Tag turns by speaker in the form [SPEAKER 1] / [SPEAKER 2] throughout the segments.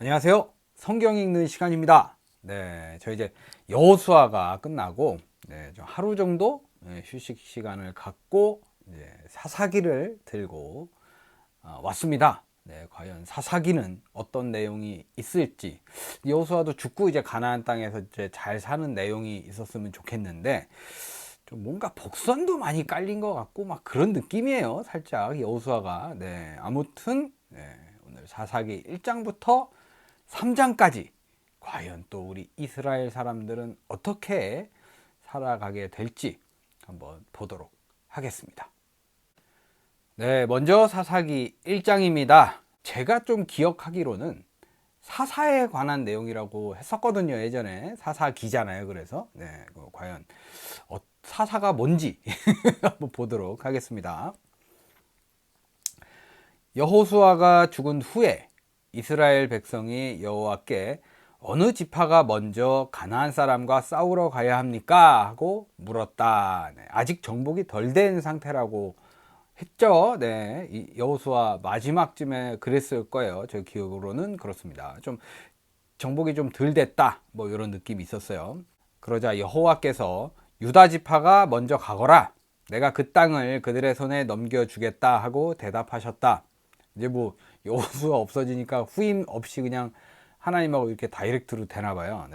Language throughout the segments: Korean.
[SPEAKER 1] 안녕하세요. 성경 읽는 시간입니다. 네, 저 이제 여호수아가 끝나고 좀 하루 정도 휴식 시간을 갖고 이제 사사기를 들고 왔습니다. 네, 과연 사사기는 어떤 내용이 있을지. 여호수아도 죽고 이제 가나안 땅에서 이제 잘 사는 내용이 있었으면 좋겠는데 좀 뭔가 복선도 많이 깔린 것 같고 막 그런 느낌이에요. 살짝 여호수아가. 네, 아무튼 오늘 사사기 1장부터 3장까지 과연 또 우리 이스라엘 사람들은 어떻게 살아가게 될지 한번 보도록 하겠습니다. 네, 먼저 사사기 1장입니다. 제가 좀 기억하기로는 사사에 관한 내용이라고 했었거든요. 예전에 사사기잖아요. 그래서 과연 사사가 뭔지 한번 보도록 하겠습니다. 여호수아가 죽은 후에 이스라엘 백성이 여호와께 어느 지파가 먼저 가나안 사람과 싸우러 가야 합니까? 하고 물었다. 아직 정복이 덜 된 상태라고 했죠. 이 여호수아 마지막쯤에 그랬을 거예요. 제 기억으로는 그렇습니다. 좀 정복이 좀 덜 됐다. 뭐 이런 느낌이 있었어요. 그러자 여호와께서 유다 지파가 먼저 가거라. 내가 그 땅을 그들의 손에 넘겨주겠다 하고 대답하셨다. 이제 뭐 여호수아 없어지니까 후임 없이 그냥 하나님하고 이렇게 다이렉트로 되나 봐요.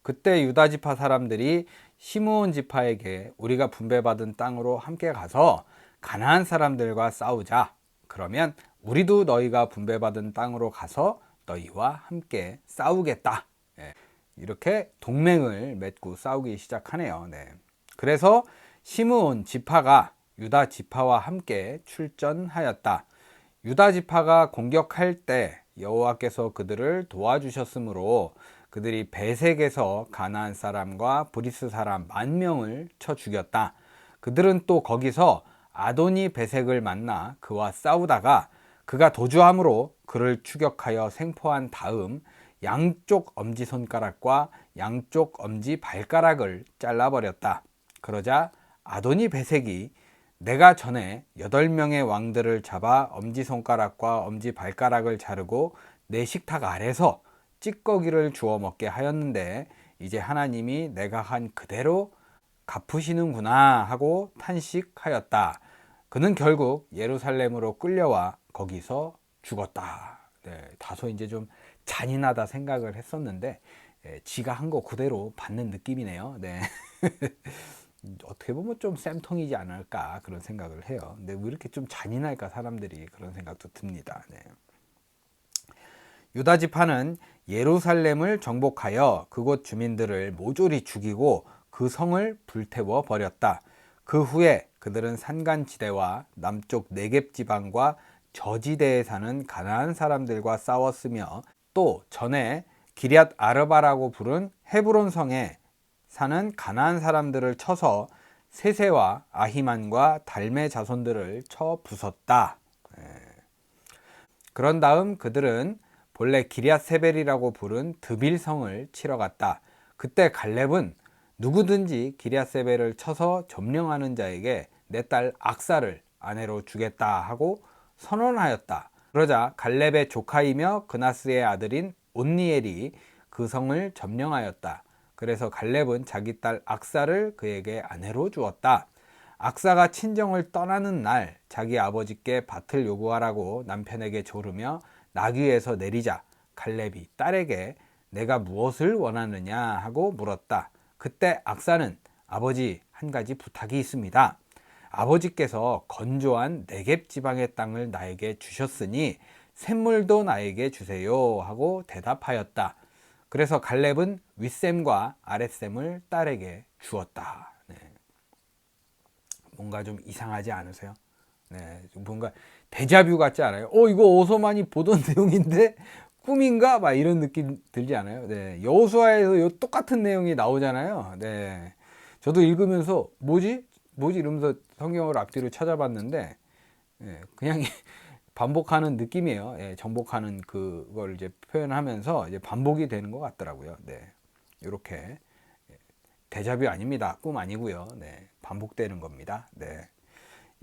[SPEAKER 1] 그때 유다 지파 사람들이 시므온 지파에게 우리가 분배받은 땅으로 함께 가서 가나안 사람들과 싸우자. 그러면 우리도 너희가 분배받은 땅으로 가서 너희와 함께 싸우겠다. 이렇게 동맹을 맺고 싸우기 시작하네요. 그래서 시므온 지파가 유다 지파와 함께 출전하였다. 유다 지파가 공격할 때 여호와께서 그들을 도와주셨으므로 그들이 베색에서 가나안 사람과 브리스 사람 10,000명을 쳐 죽였다. 그들은 또 거기서 아도니 베색을 만나 그와 싸우다가 그가 도주함으로 그를 추격하여 생포한 다음 양쪽 엄지손가락과 양쪽 엄지 발가락을 잘라버렸다. 그러자 아도니 베색이 내가 전에 8명의 왕들을 잡아 엄지손가락과 엄지발가락을 자르고 내 식탁 아래서 찌꺼기를 주워 먹게 하였는데 이제 하나님이 내가 한 그대로 갚으시는구나 하고 탄식하였다. 그는 결국 예루살렘으로 끌려와 거기서 죽었다. 다소 이제 좀 잔인하다 생각을 했었는데 지가 한 거 그대로 받는 느낌이네요. 어떻게 보면 좀 쌤통이지 않을까 그런 생각을 해요. 근데 왜 이렇게 좀 잔인할까 사람들이 그런 생각도 듭니다. 유다 지파는 예루살렘을 정복하여 그곳 주민들을 모조리 죽이고 그 성을 불태워 버렸다. 그 후에 그들은 산간지대와 남쪽 네겝 지방과 저지대에 사는 가나안 사람들과 싸웠으며 또 전에 기럇 아르바라고 부른 헤브론 성에 사는 가나안 사람들을 쳐서 세세와 아히만과 달메 자손들을 쳐 부쉈다. 그런 다음 그들은 본래 기럇세벨이라고 부른 드빌성을 치러 갔다. 그때 갈렙은 누구든지 기럇세벨을 쳐서 점령하는 자에게 내 딸 악사를 아내로 주겠다 하고 선언하였다. 그러자 갈렙의 조카이며 그나스의 아들인 온니엘이 그 성을 점령하였다. 그래서 갈렙은 자기 딸 악사를 그에게 아내로 주었다. 악사가 친정을 떠나는 날 자기 아버지께 밭을 요구하라고 남편에게 조르며 나귀에서 내리자 갈렙이 딸에게 내가 무엇을 원하느냐 하고 물었다. 그때 악사는 아버지 한 가지 부탁이 있습니다. 아버지께서 건조한 네겝 지방의 땅을 나에게 주셨으니 샘물도 나에게 주세요 하고 대답하였다. 그래서 갈렙은 윗샘과 아랫샘을 딸에게 주었다. 뭔가 좀 이상하지 않으세요? 뭔가 데자뷰 같지 않아요? 이거 어디서 많이 보던 내용인데 꿈인가? 막 이런 느낌 들지 않아요? 여호수아에서 요 똑같은 내용이 나오잖아요. 저도 읽으면서 뭐지 이러면서 성경을 앞뒤로 찾아봤는데 그냥 반복하는 느낌이에요. 정복하는 그걸 이제 표현하면서 이제 반복이 되는 것 같더라고요. 이렇게 데자뷰 아닙니다. 꿈 아니고요. 반복되는 겁니다.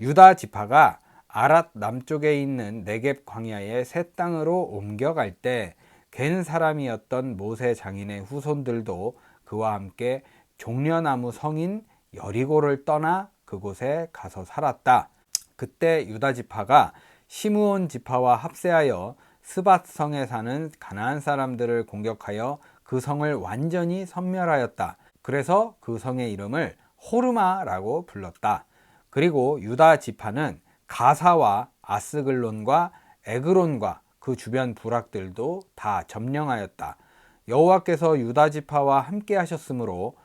[SPEAKER 1] 유다 지파가 아랏 남쪽에 있는 네겝 광야의 새 땅으로 옮겨갈 때 갠 사람이었던 모세 장인의 후손들도 그와 함께 종려나무 성인 여리고를 떠나 그곳에 가서 살았다. 그때 유다 지파가 시므온 지파와 합세하여 스밧성에 사는 가나안 사람들을 공격하여 그 성을 완전히 섬멸하였다. 그래서 그 성의 이름을 호르마라고 불렀다. 그리고 유다 지파는 가사와 아스글론과 에그론과 그 주변 부락들도 다 점령하였다. 여호와께서 유다 지파와 함께 하셨으므로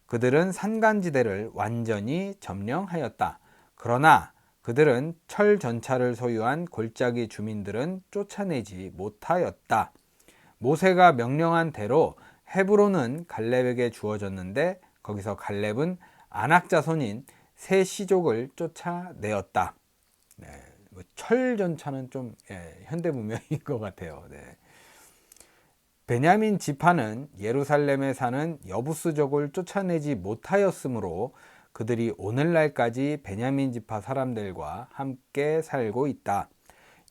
[SPEAKER 1] 그들은 산간지대를 완전히 점령하였다. 그러나 그들은 철 전차를 소유한 골짜기 주민들은 쫓아내지 못하였다. 모세가 명령한 대로 헤브론은 갈렙에게 주어졌는데 거기서 갈렙은 아낙 자손인 세 시족을 쫓아내었다. 네, 철 전차는 좀 현대 문명인 것 같아요. 네. 베냐민 지파는 예루살렘에 사는 여부스족을 쫓아내지 못하였으므로 그들이 오늘날까지 베냐민 지파 사람들과 함께 살고 있다.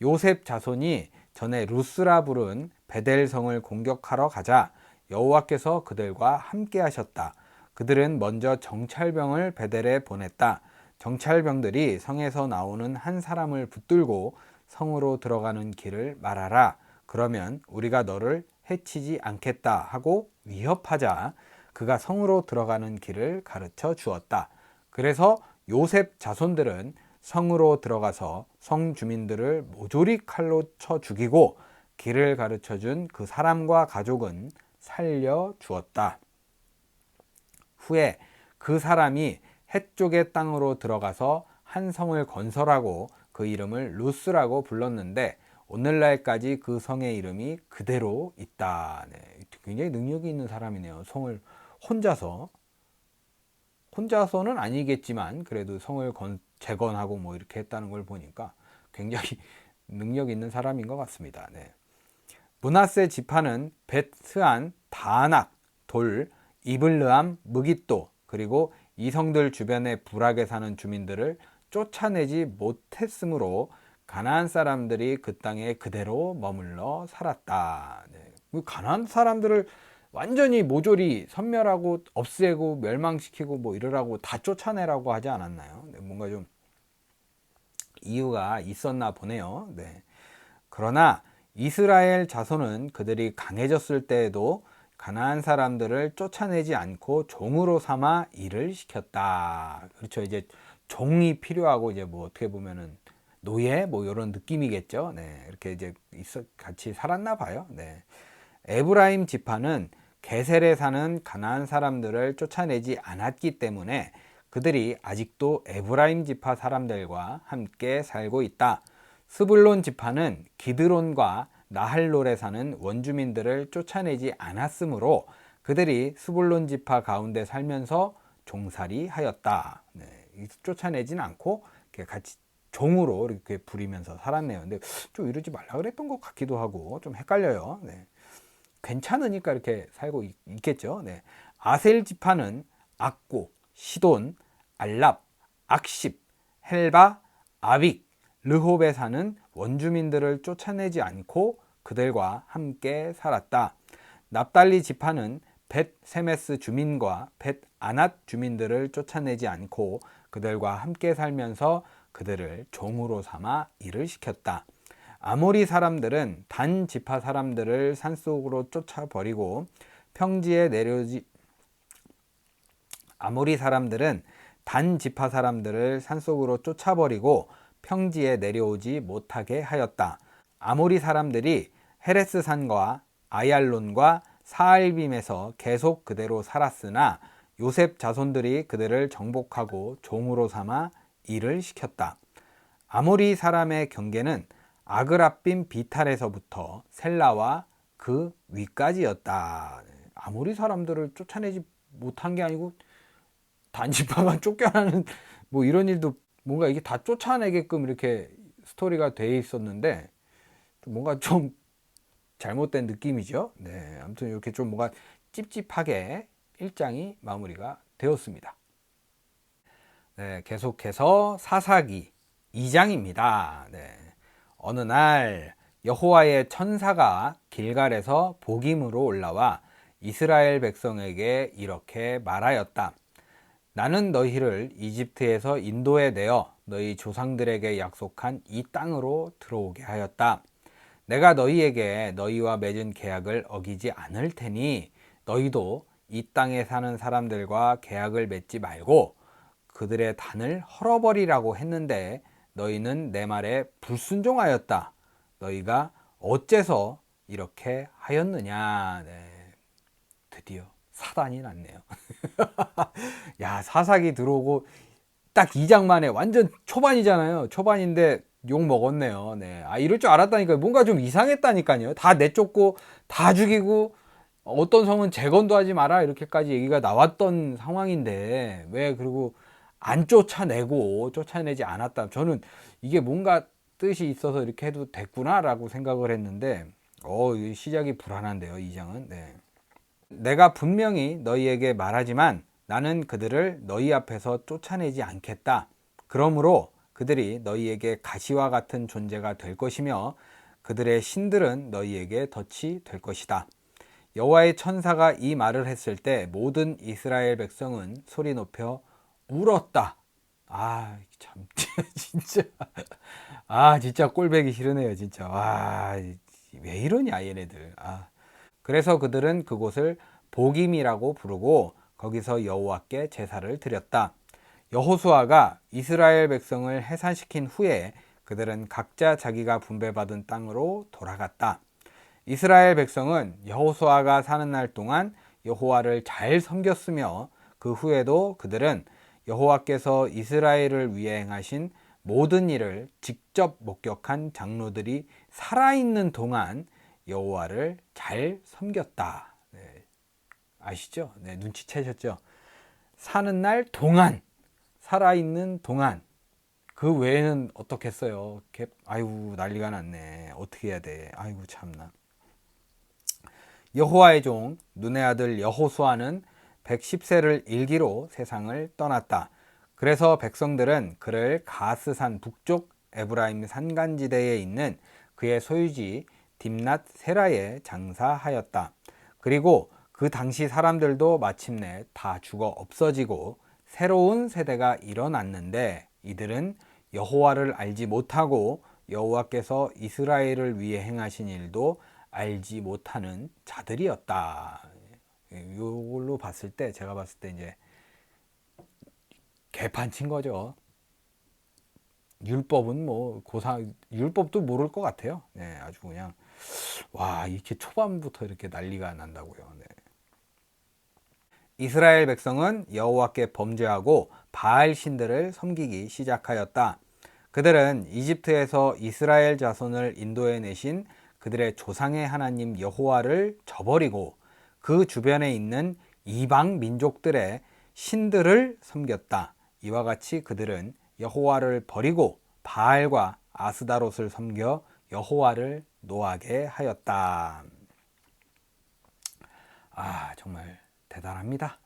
[SPEAKER 1] 요셉 자손이 전에 루스라 부른 베델성을 공격하러 가자 여호와께서 그들과 함께 하셨다. 그들은 먼저 정찰병을 베델에 보냈다. 정찰병들이 성에서 나오는 한 사람을 붙들고 성으로 들어가는 길을 말하라. 그러면 우리가 너를 해치지 않겠다 하고 위협하자 그가 성으로 들어가는 길을 가르쳐 주었다. 그래서 요셉 자손들은 성으로 들어가서 성 주민들을 모조리 칼로 쳐 죽이고 길을 가르쳐 준 그 사람과 가족은 살려 주었다. 후에 그 사람이 해쪽의 땅으로 들어가서 한 성을 건설하고 그 이름을 루스라고 불렀는데 오늘날까지 그 성의 이름이 그대로 있다. 네, 굉장히 능력이 있는 사람이네요. 성을 혼자서는 아니겠지만 그래도 성을 재건하고 뭐 이렇게 했다는 걸 보니까 굉장히 능력 있는 사람인 것 같습니다. 네. 므낫세 지파는 벳스안, 다낙, 돌, 이블르암, 무깃도 그리고 이 성들 주변의 부락에 사는 주민들을 쫓아내지 못했으므로 가나안 사람들이 그 땅에 그대로 머물러 살았다. 네. 가나안 사람들을 완전히 모조리 섬멸하고 없애고 멸망시키고 뭐 이러라고 다 쫓아내라고 하지 않았나요? 네, 뭔가 좀 이유가 있었나 보네요. 네. 그러나 이스라엘 자손은 그들이 강해졌을 때에도 가나안 사람들을 쫓아내지 않고 종으로 삼아 일을 시켰다. 그렇죠. 이제 종이 필요하고 이제 뭐 어떻게 보면은 노예 뭐 이런 느낌이겠죠. 네. 이렇게 이제 같이 살았나 봐요. 네. 에브라임 지파는 게셀에 사는 가나안 사람들을 쫓아내지 않았기 때문에 그들이 아직도 에브라임 지파 사람들과 함께 살고 있다. 스불론 지파는 기드론과 나할롤에 사는 원주민들을 쫓아내지 않았으므로 그들이 스불론 지파 가운데 살면서 종살이 하였다. 네, 쫓아내진 않고 같이 종으로 이렇게 부리면서 살았네요. 근데 좀 이러지 말라 그랬던 것 같기도 하고 좀 헷갈려요. 네. 괜찮으니까 이렇게 살고 있겠죠. 네. 아셀 지파는 악고, 시돈, 알랍, 악십, 헬바, 아빅, 르홉에 사는 원주민들을 쫓아내지 않고 그들과 함께 살았다. 납달리 지파는 벳 세메스 주민과 벳 아낫 주민들을 쫓아내지 않고 그들과 함께 살면서 그들을 종으로 삼아 일을 시켰다. 아모리 사람들은 단 지파 사람들을 산속으로 쫓아버리고 평지에 내려오지 아모리 사람들은 단 지파 사람들을 산속으로 쫓아버리고 평지에 내려오지 못하게 하였다. 아모리 사람들이 헤레스 산과 아얄론과 사알빔에서 계속 그대로 살았으나 요셉 자손들이 그들을 정복하고 종으로 삼아 일을 시켰다. 아모리 사람의 경계는 아그라빔 비탈에서부터 셀라와 그 위까지였다. 아모리 사람들을 쫓아내지 못한 게 아니고 단지파가 쫓겨나는 뭐 이런 일도 뭔가 이게 다 쫓아내게끔 이렇게 스토리가 돼 있었는데 뭔가 좀 잘못된 느낌이죠. 네, 아무튼 이렇게 좀 뭔가 찝찝하게 1장이 마무리가 되었습니다. 네, 계속해서 사사기 2장입니다. 네. 어느 날 여호와의 천사가 길갈에서 복임으로 올라와 이스라엘 백성에게 이렇게 말하였다. 나는 너희를 이집트에서 인도해 내어 너희 조상들에게 약속한 이 땅으로 들어오게 하였다. 내가 너희에게 너희와 맺은 계약을 어기지 않을 테니 너희도 이 땅에 사는 사람들과 계약을 맺지 말고 그들의 단을 헐어버리라고 했는데 너희는 내 말에 불순종하였다. 너희가 어째서 이렇게 하였느냐. 네, 드디어 사단이 났네요. 야, 사사기 들어오고 딱 2장 만에 완전 초반이잖아요. 초반인데 욕 먹었네요. 네. 아, 이럴 줄 알았다니까요. 뭔가 좀 이상했다니까요. 다 내쫓고 다 죽이고 어떤 성은 재건도 하지 마라 이렇게까지 얘기가 나왔던 상황인데 왜 그리고 안 쫓아내고 쫓아내지 않았다. 저는 이게 뭔가 뜻이 있어서 이렇게 해도 됐구나라고 생각을 했는데 시작이 불안한데요. 2장은. 네. 내가 분명히 너희에게 말하지만 나는 그들을 너희 앞에서 쫓아내지 않겠다. 그러므로 그들이 너희에게 가시와 같은 존재가 될 것이며 그들의 신들은 너희에게 덫이 될 것이다. 여호와의 천사가 이 말을 했을 때 모든 이스라엘 백성은 소리 높여 울었다. 아, 참 진짜 진짜 꼴배기 싫으네요, 진짜. 와, 왜 이러냐 얘네들. 그래서 그들은 그곳을 복임이라고 부르고 거기서 여호와께 제사를 드렸다. 여호수아가 이스라엘 백성을 해산시킨 후에 그들은 각자 자기가 분배받은 땅으로 돌아갔다. 이스라엘 백성은 여호수아가 사는 날 동안 여호와를 잘 섬겼으며 그 후에도 그들은 여호와께서 이스라엘을 위해 행하신 모든 일을 직접 목격한 장로들이 살아있는 동안 여호와를 잘 섬겼다. 네, 아시죠? 네, 눈치채셨죠? 사는 날 동안, 살아있는 동안. 그 외에는 어떻겠어요? 아이고 난리가 났네. 어떻게 해야 돼? 아이고 참나. 여호와의 종 눈의 아들 여호수아는 110세를 일기로 세상을 떠났다. 그래서 백성들은 그를 가스산 북쪽 에브라임 산간지대에 있는 그의 소유지 딥낫 세라에 장사하였다. 그리고 그 당시 사람들도 마침내 다 죽어 없어지고 새로운 세대가 일어났는데 이들은 여호와를 알지 못하고 여호와께서 이스라엘을 위해 행하신 일도 알지 못하는 자들이었다. 이걸로 봤을 때 제가 봤을 때 이제 개판 친 거죠. 율법은 뭐 율법도 모를 것 같아요. 네, 아주 그냥 와 이렇게 초반부터 이렇게 난리가 난다고요. 네. 이스라엘 백성은 여호와께 범죄하고 바알 신들을 섬기기 시작하였다. 그들은 이집트에서 이스라엘 자손을 인도해 내신 그들의 조상의 하나님 여호와를 저버리고 그 주변에 있는 이방 민족들의 신들을 섬겼다. 이와 같이 그들은 여호와를 버리고 바알과 아스다롯을 섬겨 여호와를 노하게 하였다. 정말 대단합니다.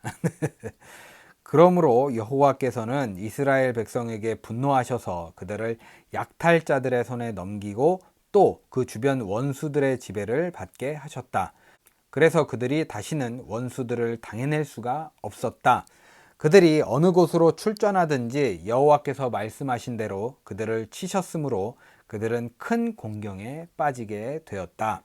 [SPEAKER 1] 그러므로 여호와께서는 이스라엘 백성에게 분노하셔서 그들을 약탈자들의 손에 넘기고 또 그 주변 원수들의 지배를 받게 하셨다. 그래서 그들이 다시는 원수들을 당해낼 수가 없었다. 그들이 어느 곳으로 출전하든지 여호와께서 말씀하신 대로 그들을 치셨으므로 그들은 큰 공경에 빠지게 되었다.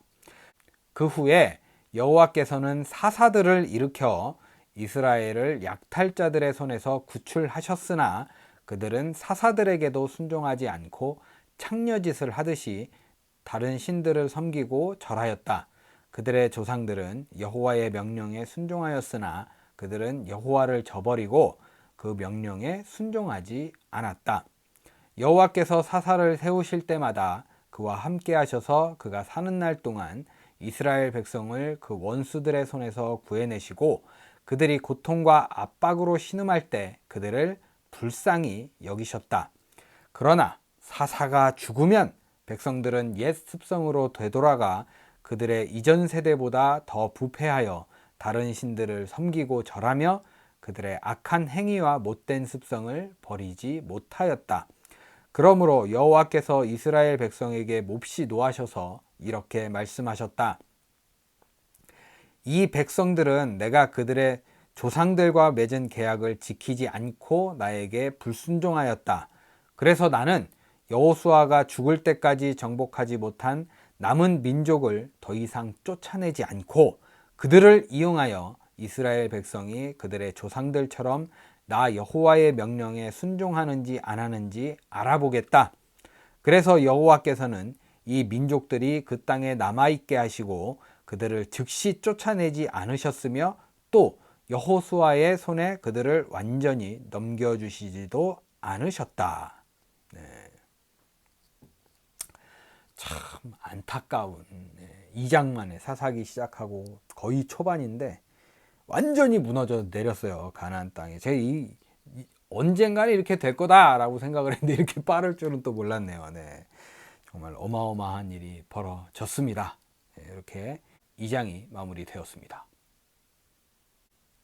[SPEAKER 1] 그 후에 여호와께서는 사사들을 일으켜 이스라엘을 약탈자들의 손에서 구출하셨으나 그들은 사사들에게도 순종하지 않고 창녀짓을 하듯이 다른 신들을 섬기고 절하였다. 그들의 조상들은 여호와의 명령에 순종하였으나 그들은 여호와를 저버리고 그 명령에 순종하지 않았다. 여호와께서 사사를 세우실 때마다 그와 함께 하셔서 그가 사는 날 동안 이스라엘 백성을 그 원수들의 손에서 구해내시고 그들이 고통과 압박으로 신음할 때 그들을 불쌍히 여기셨다. 그러나 사사가 죽으면 백성들은 옛 습성으로 되돌아가 그들의 이전 세대보다 더 부패하여 다른 신들을 섬기고 절하며 그들의 악한 행위와 못된 습성을 버리지 못하였다. 그러므로 여호와께서 이스라엘 백성에게 몹시 노하셔서 이렇게 말씀하셨다. 이 백성들은 내가 그들의 조상들과 맺은 계약을 지키지 않고 나에게 불순종하였다. 그래서 나는 여호수아가 죽을 때까지 정복하지 못한 남은 민족을 더 이상 쫓아내지 않고 그들을 이용하여 이스라엘 백성이 그들의 조상들처럼 나 여호와의 명령에 순종하는지 안 하는지 알아보겠다. 그래서 여호와께서는 이 민족들이 그 땅에 남아있게 하시고 그들을 즉시 쫓아내지 않으셨으며 또 여호수아의 손에 그들을 완전히 넘겨주시지도 않으셨다. 네. 참 안타까운 2장 만에 사사기 시작하고 거의 초반인데 완전히 무너져 내렸어요. 가나안 땅에. 제가 언젠가는 이렇게 될 거다라고 생각을 했는데 이렇게 빠를 줄은 또 몰랐네요. 네. 정말 어마어마한 일이 벌어졌습니다. 네, 이렇게 2장이 마무리되었습니다.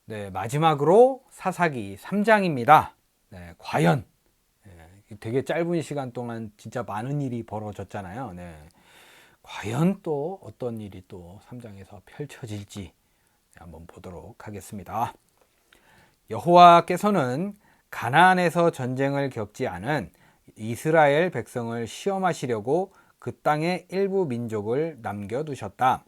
[SPEAKER 1] 네, 마지막으로 사사기 3장입니다. 네, 과연 되게 짧은 시간 동안 진짜 많은 일이 벌어졌잖아요. 네. 과연 또 어떤 일이 또 3장에서 펼쳐질지 한번 보도록 하겠습니다. 여호와께서는 가나안에서 전쟁을 겪지 않은 이스라엘 백성을 시험하시려고 그 땅의 일부 민족을 남겨두셨다.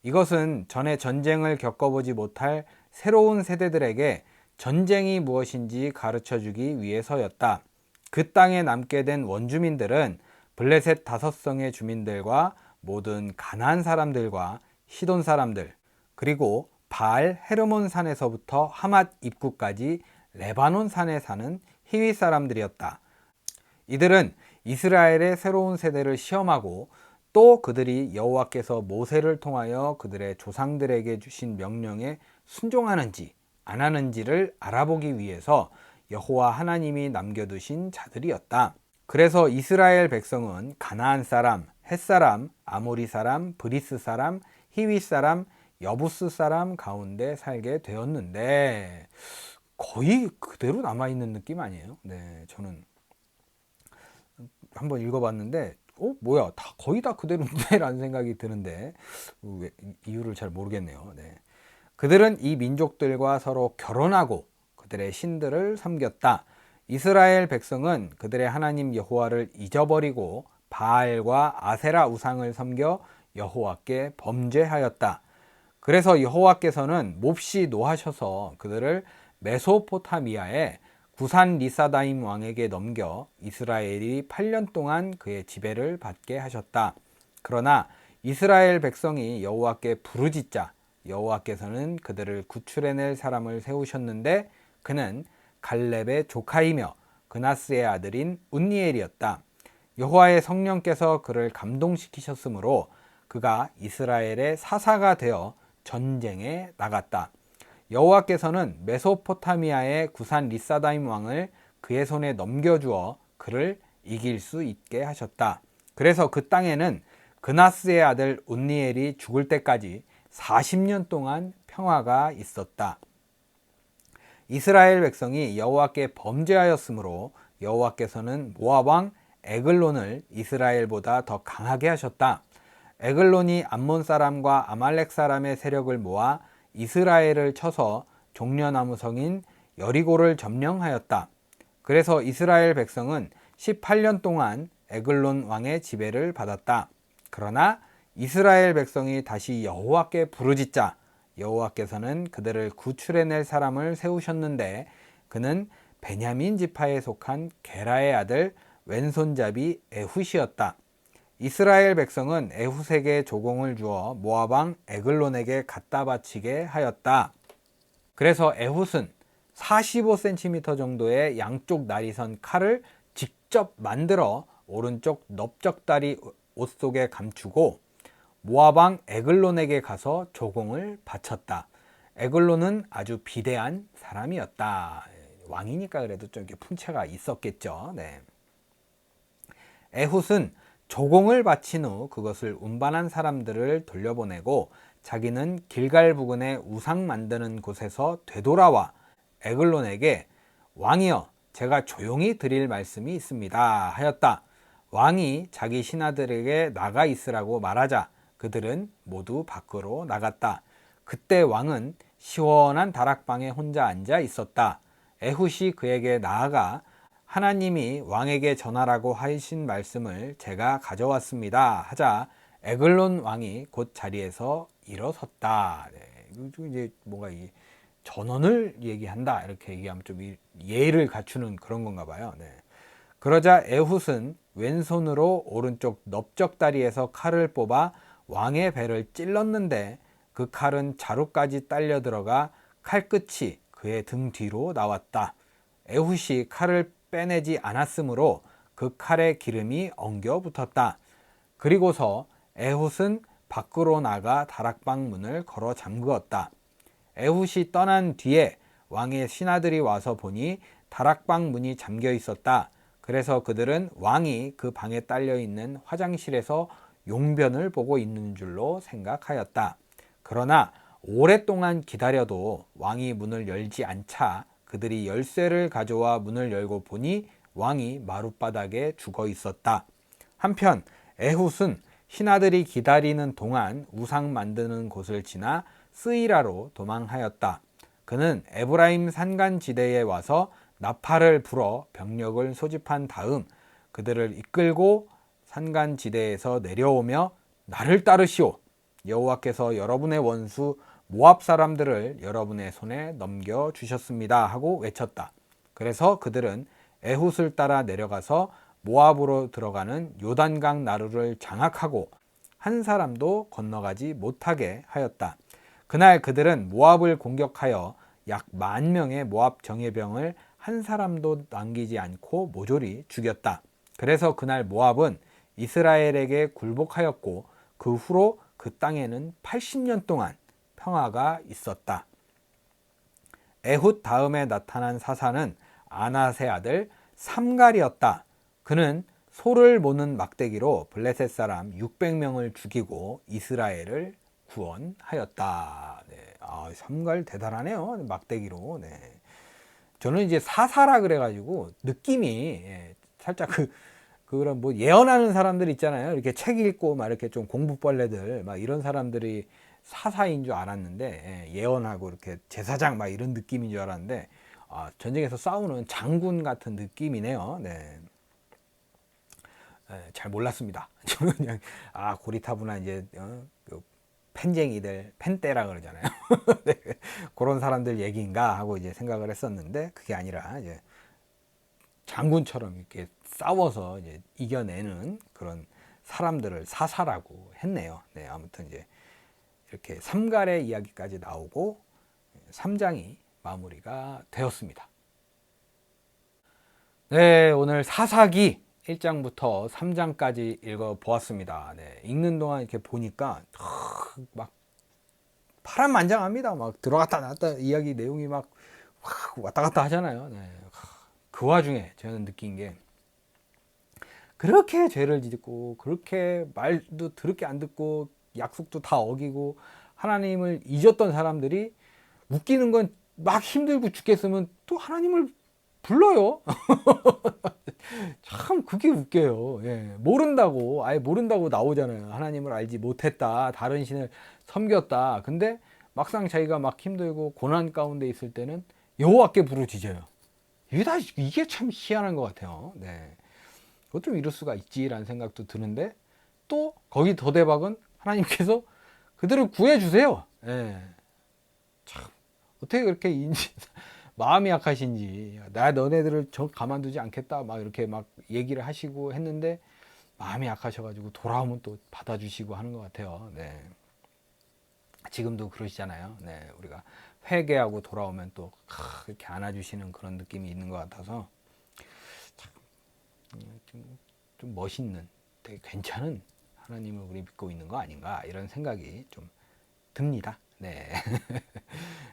[SPEAKER 1] 이것은 전에 전쟁을 겪어보지 못할 새로운 세대들에게 전쟁이 무엇인지 가르쳐주기 위해서였다. 그 땅에 남게 된 원주민들은 블레셋 5성의 주민들과 모든 가나안 사람들과 시돈 사람들, 그리고 바알 헤르몬 산에서부터 하맛 입구까지 레바논 산에 사는 히위 사람들이었다. 이들은 이스라엘의 새로운 세대를 시험하고 또 그들이 여호와께서 모세를 통하여 그들의 조상들에게 주신 명령에 순종하는지 안 하는지를 알아보기 위해서 여호와 하나님이 남겨두신 자들이었다. 그래서 이스라엘 백성은 가나안 사람, 헷 사람, 아모리 사람, 브리스 사람, 히위 사람, 여부스 사람 가운데 살게 되었는데 거의 그대로 남아있는 느낌 아니에요? 네, 저는 한번 읽어봤는데 뭐야 거의 다 그대로인데 라는 생각이 드는데 이유를 잘 모르겠네요. 네. 그들은 이 민족들과 서로 결혼하고 그들의 신들을 섬겼다. 이스라엘 백성은 그들의 하나님 여호와를 잊어버리고 바알과 아세라 우상을 섬겨 여호와께 범죄하였다. 그래서 여호와께서는 몹시 노하셔서 그들을 메소포타미아의 구산 리사다임 왕에게 넘겨 이스라엘이 8년 동안 그의 지배를 받게 하셨다. 그러나 이스라엘 백성이 여호와께 부르짖자 여호와께서는 그들을 구출해낼 사람을 세우셨는데 그는 갈렙의 조카이며 그나스의 아들인 운니엘이었다. 여호와의 성령께서 그를 감동시키셨으므로 그가 이스라엘의 사사가 되어 전쟁에 나갔다. 여호와께서는 메소포타미아의 구산 리사다임 왕을 그의 손에 넘겨주어 그를 이길 수 있게 하셨다. 그래서 그 땅에는 그나스의 아들 운니엘이 죽을 때까지 40년 동안 평화가 있었다. 이스라엘 백성이 여호와께 범죄하였으므로 여호와께서는 모압 왕 에글론을 이스라엘보다 더 강하게 하셨다. 에글론이 암몬 사람과 아말렉 사람의 세력을 모아 이스라엘을 쳐서 종려나무 성인 여리고를 점령하였다. 그래서 이스라엘 백성은 18년 동안 에글론 왕의 지배를 받았다. 그러나 이스라엘 백성이 다시 여호와께 부르짖자 여호와께서는 그들을 구출해낼 사람을 세우셨는데 그는 베냐민 지파에 속한 게라의 아들 왼손잡이 에훗이었다. 이스라엘 백성은 에훗에게 조공을 주어 모압 왕 에글론에게 갖다 바치게 하였다. 그래서 에훗은 45cm 정도의 양쪽 날이 선 칼을 직접 만들어 오른쪽 넓적다리 옷 속에 감추고 모압 왕 에글론에게 가서 조공을 바쳤다. 에글론은 아주 비대한 사람이었다. 왕이니까 그래도 좀 이렇게 풍채가 있었겠죠. 네. 에훗은 조공을 바친 후 그것을 운반한 사람들을 돌려보내고 자기는 길갈 부근의 우상 만드는 곳에서 되돌아와 에글론에게 왕이여 제가 조용히 드릴 말씀이 있습니다 하였다. 왕이 자기 신하들에게 나가 있으라고 말하자 그들은 모두 밖으로 나갔다. 그때 왕은 시원한 다락방에 혼자 앉아 있었다. 에훗이 그에게 나아가 하나님이 왕에게 전하라고 하신 말씀을 제가 가져왔습니다 하자 에글론 왕이 곧 자리에서 일어섰다. 네, 이제 뭔가 이 전언을 얘기한다 이렇게 얘기하면 좀 예의를 갖추는 그런 건가 봐요. 네. 그러자 에훗은 왼손으로 오른쪽 넓적다리에서 칼을 뽑아 왕의 배를 찔렀는데 그 칼은 자루까지 딸려 들어가 칼끝이 그의 등 뒤로 나왔다. 에훗이 칼을 빼내지 않았으므로 그 칼에 기름이 엉겨 붙었다. 그리고서 에훗은 밖으로 나가 다락방 문을 걸어 잠그었다. 에훗이 떠난 뒤에 왕의 신하들이 와서 보니 다락방 문이 잠겨 있었다. 그래서 그들은 왕이 그 방에 딸려 있는 화장실에서 용변을 보고 있는 줄로 생각하였다. 그러나 오랫동안 기다려도 왕이 문을 열지 않자 그들이 열쇠를 가져와 문을 열고 보니 왕이 마룻바닥에 죽어 있었다. 한편 에훗은 신하들이 기다리는 동안 우상 만드는 곳을 지나 스이라로 도망하였다. 그는 에브라임 산간지대에 와서 나팔을 불어 병력을 소집한 다음 그들을 이끌고 산간지대에서 내려오며 나를 따르시오. 여호와께서 여러분의 원수 모압 사람들을 여러분의 손에 넘겨주셨습니다 하고 외쳤다. 그래서 그들은 에훗을 따라 내려가서 모압으로 들어가는 요단강 나루를 장악하고 한 사람도 건너가지 못하게 하였다. 그날 그들은 모압을 공격하여 약 10,000명의 모압 정예병을 한 사람도 남기지 않고 모조리 죽였다. 그래서 그날 모압은 이스라엘에게 굴복하였고 그 후로 그 땅에는 80년 동안 평화가 있었다. 에훗 다음에 나타난 사사는 아낫의 아들 삼갈이었다. 그는 소를 모는 막대기로 블레셋 사람 600명을 죽이고 이스라엘을 구원하였다. 네. 삼갈 대단하네요. 막대기로. 네. 저는 이제 사사라 그래가지고 느낌이 살짝 그런 뭐 예언하는 사람들 있잖아요. 이렇게 책 읽고 막 이렇게 좀 공부벌레들 막 이런 사람들이 사사인 줄 알았는데 예언하고 이렇게 제사장 막 이런 느낌인 줄 알았는데 전쟁에서 싸우는 장군 같은 느낌이네요. 네. 잘 몰랐습니다. 저는 그냥 고리타분한 이제 팬쟁이들 팬떼라 그러잖아요. 네, 그런 사람들 얘기인가 하고 이제 생각을 했었는데 그게 아니라 이제 장군처럼 이렇게 싸워서 이제 이겨내는 그런 사람들을 사사라고 했네요. 네, 아무튼 이제 이렇게 삼갈의 이야기까지 나오고 3장이 마무리가 되었습니다. 네, 오늘 사사기 1장부터 3장까지 읽어보았습니다. 네, 읽는 동안 이렇게 보니까 막 파란만장합니다. 막 들어갔다 나왔다 이야기 내용이 막 왔다 갔다 하잖아요. 네, 그 와중에 저는 느낀 게 그렇게 죄를 짓고 그렇게 말도 더럽게 안 듣고 약속도 다 어기고 하나님을 잊었던 사람들이 웃기는 건 막 힘들고 죽겠으면 또 하나님을 불러요. 참 그게 웃겨요. 예, 모른다고 아예 모른다고 나오잖아요. 하나님을 알지 못했다. 다른 신을 섬겼다. 근데 막상 자기가 막 힘들고 고난 가운데 있을 때는 여호와께 부르짖어요. 이게 참 희한한 것 같아요. 네. 어쩜 이럴 수가 있지라는 생각도 드는데 또 거기 더 대박은 하나님께서 그들을 구해주세요. 예. 참 어떻게 그렇게 마음이 약하신지 나 너네들을 저 가만두지 않겠다 막 이렇게 막 얘기를 하시고 했는데 마음이 약하셔가지고 돌아오면 또 받아주시고 하는 것 같아요. 네. 지금도 그러시잖아요. 네. 우리가 회개하고 돌아오면 또 이렇게 안아주시는 그런 느낌이 있는 것 같아서 좀 멋있는 되게 괜찮은 하나님을 우리 믿고 있는 거 아닌가 이런 생각이 좀 듭니다. 네.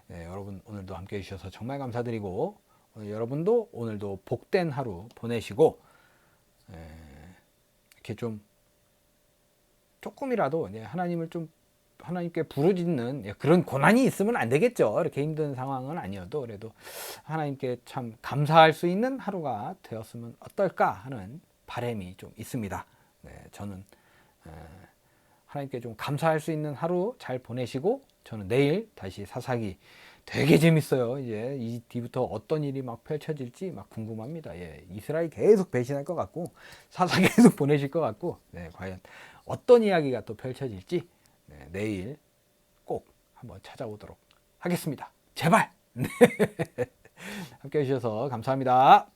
[SPEAKER 1] 네, 여러분 오늘도 함께 해주셔서 정말 감사드리고 여러분도 오늘도 복된 하루 보내시고 이렇게 좀 조금이라도 하나님을 좀 하나님께 부르짖는 그런 고난이 있으면 안 되겠죠. 이렇게 힘든 상황은 아니어도 그래도 하나님께 참 감사할 수 있는 하루가 되었으면 어떨까 하는 바람이 좀 있습니다. 네, 저는 하나님께 좀 감사할 수 있는 하루 잘 보내시고 저는 내일 다시 사사기 되게 재밌어요. 이제 이 뒤부터 어떤 일이 막 펼쳐질지 막 궁금합니다. 예, 이스라엘 계속 배신할 것 같고 사사 계속 보내실 것 같고 네, 과연 어떤 이야기가 또 펼쳐질지 네, 내일 꼭 한번 찾아오도록 하겠습니다. 제발 함께 해주셔서 감사합니다.